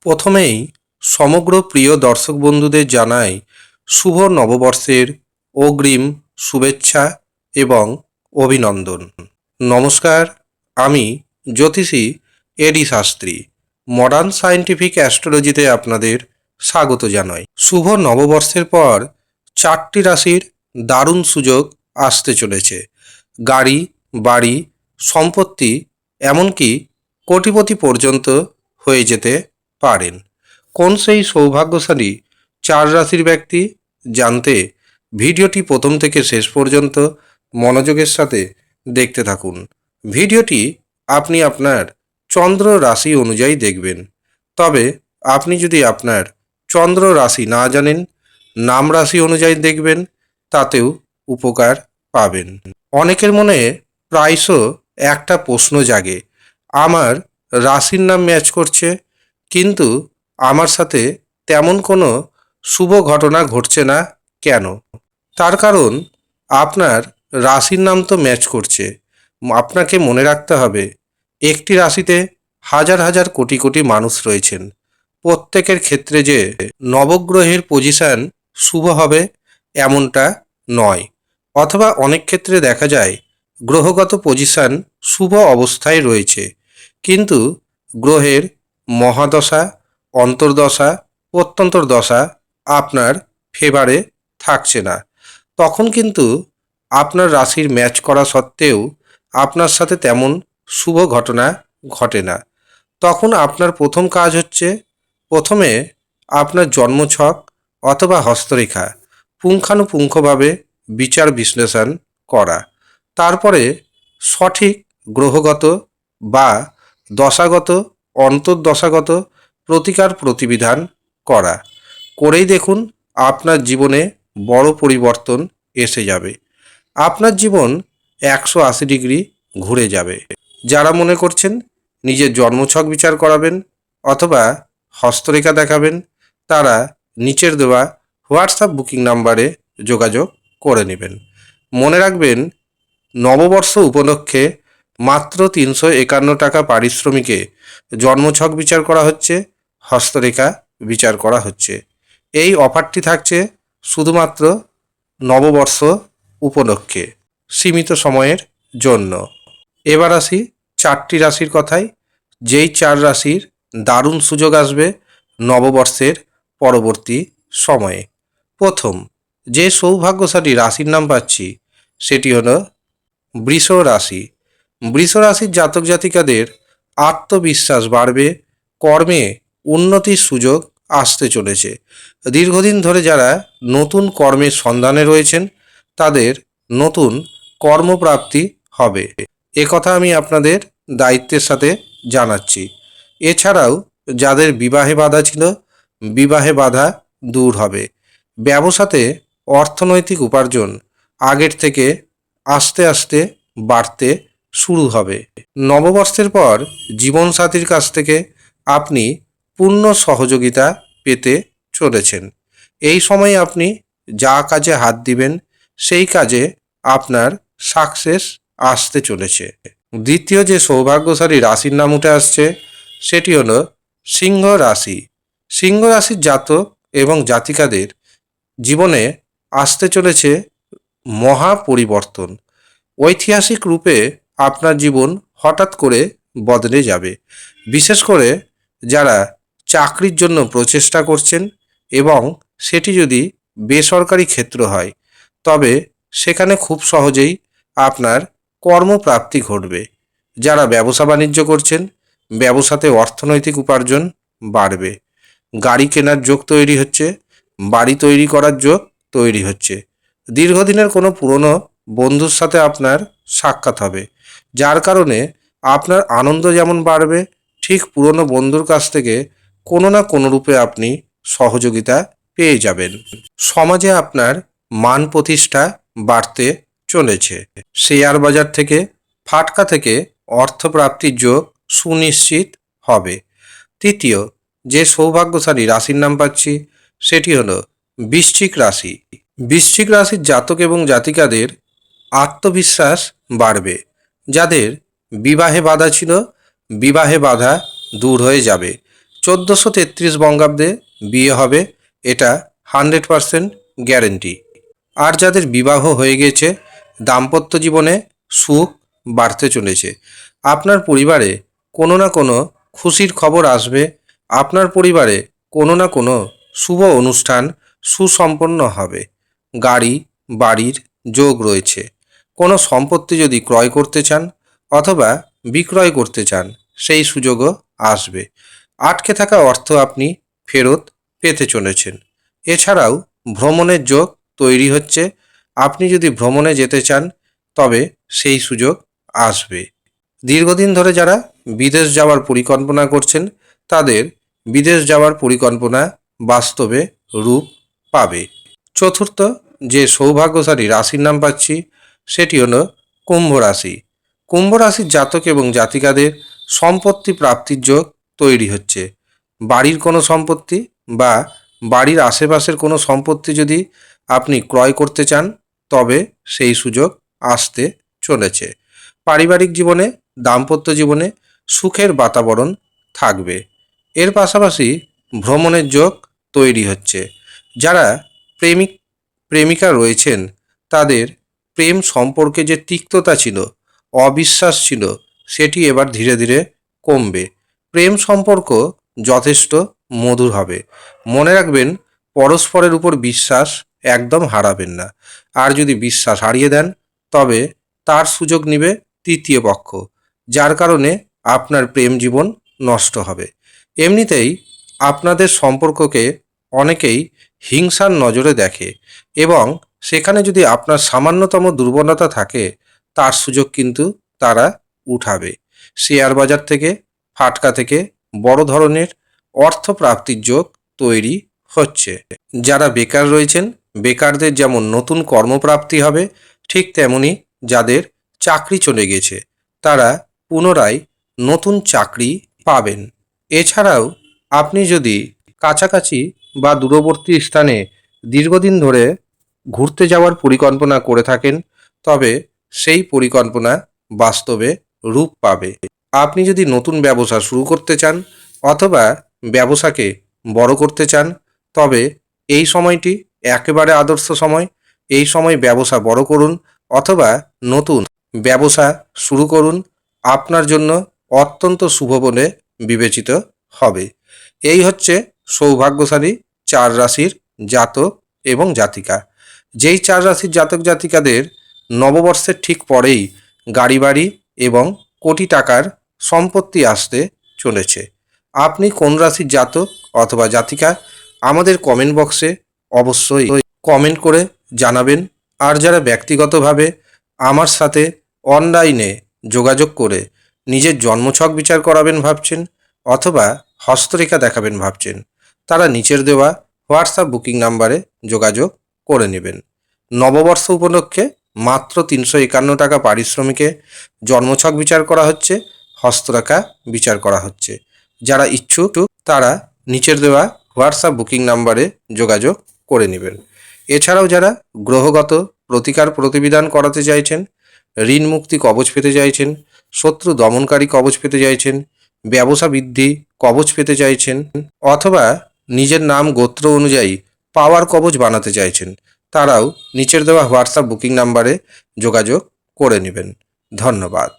প্রথমেই সমগ্র প্রিয় দর্শক বন্ধুদের জানাই শুভ নববর্ষের অগ্রিম শুভেচ্ছা এবং অভিনন্দন। নমস্কার, আমি জ্যোতিষী এডি শাস্ত্রী মডার্ন সায়েন্টিফিক অ্যাস্ট্রোলজিতে আপনাদের স্বাগত জানাই। শুভ নববর্ষের পর 4টি রাশির দারুণ সুযোগ আসতে চলেছে। গাড়ি, বাড়ি, সম্পত্তি, এমনকি কোটিপতি পর্যন্ত হয়ে যেতে পারেন। কোন সেই সৌভাগ্যশালী 4 রাশির ব্যক্তি জানতে ভিডিওটি প্রথম থেকে শেষ পর্যন্ত মনোযোগের সাথে দেখতে থাকুন। ভিডিওটি আপনি আপনার চন্দ্র রাশি অনুযায়ী দেখবেন। তবে আপনি যদি আপনার চন্দ্র রাশি না জানেন, নাম রাশি অনুযায়ী দেখবেন, তাতেও উপকার পাবেন। অনেকের মনে প্রায়শ একটা প্রশ্ন জাগে, আমার রাশির নাম ম্যাচ করছে, কিন্তু আমার সাথে তেমন কোনো শুভ ঘটনা ঘটছে না কেন? তার কারণ আপনার রাশির নাম তো ম্যাচ করছে। আপনাকে মনে রাখতে হবে, একটি রাশিতে হাজার হাজার কোটি কোটি মানুষ রয়েছেন। প্রত্যেকের ক্ষেত্রে যে নবগ্রহের পজিশন শুভ হবে এমনটা নয়, অথবা অনেক ক্ষেত্রে দেখা যায় গ্রহগত পজিশন শুভ অবস্থায় রয়েছে, কিন্তু গ্রহের মহাদশা, অন্তর্দশা, প্রত্যন্তর দশা আপনার ফেভারে থাকছে না। তখন কিন্তু আপনার রাশির ম্যাচ করা সত্ত্বেও আপনার সাথে তেমন শুভ ঘটনা ঘটে না। তখন আপনার প্রথম কাজ হচ্ছে, প্রথমে আপনার জন্মছক অথবা হস্তরেখা পুঙ্খানুপুঙ্খভাবে বিচার বিশ্লেষণ করা। তারপরে সঠিক গ্রহগত বা দশাগত, অন্তর্দশাগত প্রতিকার প্রতিবিধান করা। করেই দেখুন আপনার জীবনে বড় পরিবর্তন এসে যাবে। আপনার জীবন 180 ডিগ্রি ঘুরে যাবে। যারা মনে করছেন নিজের জন্মছক বিচার করাবেন অথবা হস্তরেখা দেখাবেন, তারা নিচের দেওয়া হোয়াটসঅ্যাপ বুকিং নাম্বারে যোগাযোগ করে নেবেন। মনে রাখবেন, নববর্ষ উপলক্ষে মাত্র 351 টাকা পারিশ্রমিকে জন্মছক বিচার করা হচ্ছে, হস্তরেখা বিচার করা হচ্ছে। এই অফারটি থাকছে শুধুমাত্র নববর্ষ উপলক্ষে, সীমিত সময়ের জন্য। এবার আসি 4টি রাশির কথায়। যেই 4 রাশির দারুণ সুযোগ আসবে নববর্ষের পরবর্তী সময়ে। প্রথম যে সৌভাগ্যশালী রাশির নাম পাচ্ছি সেটি হলো বৃষ রাশি। বৃষ রাশির জাতক জাতিকাদের আত্মবিশ্বাস বাড়বে, কর্মে উন্নতির সুযোগ আসতে চলেছে। দীর্ঘদিন ধরে যারা নতুন কর্মের সন্ধানে রয়েছেন, তাদের নতুন কর্মপ্রাপ্তি হবে, কথা আমি আপনাদের দায়িত্বের সাথে জানাচ্ছি। এছাড়াও যাদের বিবাহে বাধা ছিল, বিবাহে বাধা দূর হবে। ব্যবসাতে অর্থনৈতিক উপার্জন আগের থেকে আস্তে আস্তে বাড়তে শুরু হবে। নববর্ষের পর জীবনসাথীর কাছ থেকে আপনি পূর্ণ সহযোগিতা পেতে চলেছেন। এই সময় আপনি যা কাজে হাত দিবেন সেই কাজে আপনার সাকসেস আসতে চলেছে। দ্বিতীয় যে সৌভাগ্যশালী রাশির নাম উঠে আসছে সেটি হলো সিংহ রাশি। সিংহ রাশির জাতক এবং জাতিকাদের জীবনে আসতে চলেছে মহা পরিবর্তন। ঐতিহাসিক রূপে আপনার জীবন হঠাৎ করে বদলে যাবে। বিশেষ করে যারা চাকরির জন্য প্রচেষ্টা করছেন এবং সেটি যদি বেসরকারি ক্ষেত্র হয়, তবে সেখানে খুব সহজেই আপনার কর্মপ্রাপ্তি ঘটবে। যারা ব্যবসা বাণিজ্য করছেন, ব্যবসাতে অর্থনৈতিক উপার্জন বাড়বে। গাড়ি কেনার যোগ তৈরি হচ্ছে, বাড়ি তৈরি করার যোগ তৈরি হচ্ছে। দীর্ঘদিনের কোনো পুরনো বন্ধুর সাথে আপনার সাক্ষাৎ হবে, যার কারণে আপনার আনন্দ যেমন বাড়বে, ঠিক পুরনো বন্ধুর কাছ থেকে কোনো না কোনো রূপে আপনি সহযোগিতা পেয়ে যাবেন। সমাজে আপনার মান প্রতিষ্ঠা বাড়তে চলেছে। শেয়ার বাজার থেকে, ফাটকা থেকে অর্থপ্রাপ্তির যোগ সুনিশ্চিত হবে। তৃতীয় যে সৌভাগ্যশালী রাশির নাম পাচ্ছি সেটি হলো বৃশ্চিক রাশি। বৃশ্চিক রাশির জাতক এবং জাতিকাদের আত্মবিশ্বাস বাড়বে। যাদের বিবাহে বাধা ছিল, বিবাহে বাধা দূর হয়ে যাবে। 1433 বঙ্গাব্দে বিয়ে হবে, এটা 100% গ্যারেন্টি। আর যাদের বিবাহ হয়ে গেছে, দাম্পত্য জীবনে সুখ বাড়তে চলেছে। আপনার পরিবারে কোনো না কোনো খুশির খবর আসবে। আপনার পরিবারে কোনো না কোনো শুভ অনুষ্ঠান সুসম্পন্ন হবে। গাড়ি বাড়ির যোগ রয়েছে। কোনো সম্পত্তি যদি ক্রয় করতে চান অথবা বিক্রয় করতে চান, সেই সুযোগও আসবে। আটকে থাকা অর্থ আপনি ফেরত পেতে চলেছেন। এছাড়াও ভ্রমণের যোগ তৈরি হচ্ছে। আপনি যদি ভ্রমণে যেতে চান তবে সেই সুযোগ আসবে। দীর্ঘদিন ধরে যারা বিদেশ যাওয়ার পরিকল্পনা করছেন, তাদের বিদেশ যাওয়ার পরিকল্পনা বাস্তবে রূপ পাবে। চতুর্থ যে সৌভাগ্যশালী রাশির নাম পাচ্ছি, সেটি হলো কুম্ভ রাশি। কুম্ভ রাশির জাতক এবং জাতিকাদের সম্পত্তি প্রাপ্তির যোগ তৈরি হচ্ছে। বাড়ির কোনো সম্পত্তি বা বাড়ির আশেপাশের কোনো সম্পত্তি যদি আপনি ক্রয় করতে চান, তবে সেই সুযোগ আসতে চলেছে। পারিবারিক জীবনে, দাম্পত্য জীবনে সুখের বাতাবরণ থাকবে। এর পাশাপাশি ভ্রমণের যোগ তৈরি হচ্ছে। যারা প্রেমিক প্রেমিকা রয়েছেন, তাদের প্রেম সম্পর্কে যে তিক্ততা ছিল, অবিশ্বাস ছিল, সেটি এবার ধীরে ধীরে কমবে। প্রেম সম্পর্ক যথেষ্ট মধুর হবে। মনে রাখবেন, পরস্পরের উপর বিশ্বাস একদম হারাবেন না। আর যদি বিশ্বাস হারিয়ে দেন, তবে তার সুযোগ নেবে তৃতীয় পক্ষ, যার কারণে আপনার প্রেম জীবন নষ্ট হবে। এমনিতেই আপনাদের সম্পর্ককে অনেকেই হিংসার নজরে দেখে এবং সেখানে যদি আপনার সামান্যতম দুর্বলতা থাকে, তার সুযোগ কিন্তু তারা উঠাবে। শেয়ার বাজার থেকে, ফাটকা থেকে বড় ধরনের অর্থ প্রাপ্তির যোগ তৈরি হচ্ছে। যারা বেকার রয়েছেন, বেকারদের যেমন নতুন কর্মপ্রাপ্তি হবে, ঠিক তেমনি যাদের চাকরি চলে গেছে, তারা পুনরায় নতুন চাকরি পাবেন। এছাড়াও আপনি যদি কাছাকাছি বা দূরবর্তী স্থানে দীর্ঘদিন ধরে ঘুরতে যাওয়ার পরিকল্পনা করে থাকেন, তবে সেই পরিকল্পনা বাস্তবে রূপ পাবে। আপনি যদি নতুন ব্যবসা শুরু করতে চান অথবা ব্যবসাকে বড় করতে চান, তবে এই সময়টি একেবারে আদর্শ সময়। এই সময় ব্যবসা বড় করুন অথবা নতুন ব্যবসা শুরু করুন। আপনার জন্য অত্যন্ত শুভ বলে বিবেচিত হবে। এই হচ্ছে সৌভাগ্যশালী 4 রাশির জাতক এবং জাতিকা। যেই 4 রাশির জাতক জাতিকাদের নববর্ষের ঠিক পরেই গাড়ি বাড়ি এবং কোটি টাকার সম্পত্তি আসতে চলেছে। আপনি কোন রাশির জাতক অথবা জাতিকা, আমাদের কমেন্ট বক্সে অবশ্যই কমেন্ট করে জানাবেন। আর যারা ব্যক্তিগতভাবে আমার সাথে অনলাইনে যোগাযোগ করে নিজের জন্মছক বিচার করাবেন ভাবছেন অথবা হস্তরেখা দেখাবেন ভাবছেন, তারা নিচের দেওয়া হোয়াটসঅ্যাপ বুকিং নাম্বারে যোগাযোগ করে নেবেন। নববর্ষ উপলক্ষে মাত্র 351 টাকা পারিশ্রমিকে জন্মছক বিচার করা হচ্ছে, হস্তরেখা বিচার করা হচ্ছে। যারা ইচ্ছুক তারা নিচের দেওয়া হোয়াটসঅ্যাপ বুকিং নাম্বারে যোগাযোগ করে নেবেন। এছাড়াও যারা গ্রহগত প্রতিকার প্রতিবিধান করাতে চাইছেন, ঋণ মুক্তি কবচ পেতে চাইছেন, শত্রু দমনকারী কবচ পেতে চাইছেন, ব্যবসা বৃদ্ধি কবচ পেতে চাইছেন অথবা নিজের নাম গোত্র অনুযায়ী পাওয়ার কবচ বানাতে চাইছেন, তারাও নিচের দেওয়া হোয়াটসঅ্যাপ বুকিং নাম্বারে যোগাযোগ করে নেবেন। ধন্যবাদ।